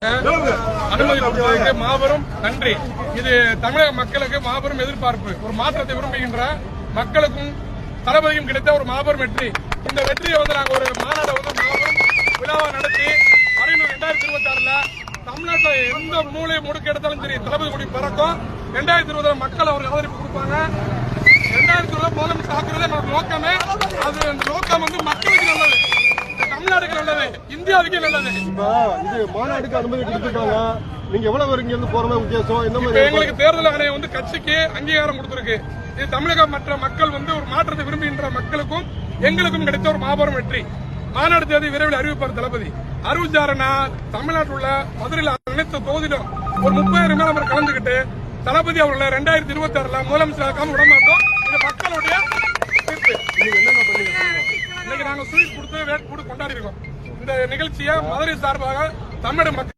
அனுமதி கொடுத்ததற்கு மாபெரும் நன்றி. இது தமிழக மக்களுக்கு மாபெரும் எதிர்பார்ப்பு. ஒரு மாற்றத்தை விரும்புகின்ற மக்களுக்கும் தளபதியும் கிடைத்த ஒரு மாபெரும் வெற்றி. இந்த வெற்றியை நாங்கள் ஒரு மாநாடு மாபெரும் விழாவை நடத்தி 2026 தமிழ்நாட்டில் எந்த மூலை முடுக்கு எடுத்தாலும் சரி தளபதி கொடி பறக்கும். 2020 மக்கள் அவருக்கு ஆதரவு கொடுப்பாங்க. 2020 முதலமைச்சர் ஆக்குறதே நமக்கு நோக்கமே. அது அந்த நோக்கம் மக்களுக்கு நல்லது, தமிழ்நாடுக்கு நல்லது, இந்தியாவுக்கு நல்லது. இது மாநாடுக்கு அனுமதி கொடுத்துருக்காங்க. நீங்க எவ்வளவு இங்க இருந்து போற மாதிரி உத்தேசம் என்ன மாதிரி? எங்களுக்கு தேர்தல் ஆணையம் கட்சிக்கு அங்கீகாரம் கொடுத்திருக்கு. இது தமிழக மற்ற மக்கள் ஒரு மாற்றத்தை விரும்புகின்ற மக்களுக்கும் எங்களுக்கும் கிடைத்த ஒரு மாபெரும் வெற்றி. மாநாடு தேதி விரைவில் அறிவிப்பார் தளபதி. அறிவிச்சாருன்னா தமிழ்நாட்டில் உள்ள மதுரையில் அனைத்து தொகுதியிலும் ஒரு 30,000 மேல நம்ம கலந்துகிட்டு தளபதி அவர்களை 2026 முதலமைச்சராக்காம விடமாட்டோம். இது மக்களுடைய தீர்ப்பு. இன்னைக்கு நாங்க ஸ்வீட் கொடுத்து வேட் கொண்டாடி இருக்கோம். இந்த நிகழ்ச்சியை மதுரை சார்பாக தமிழக மக்கள்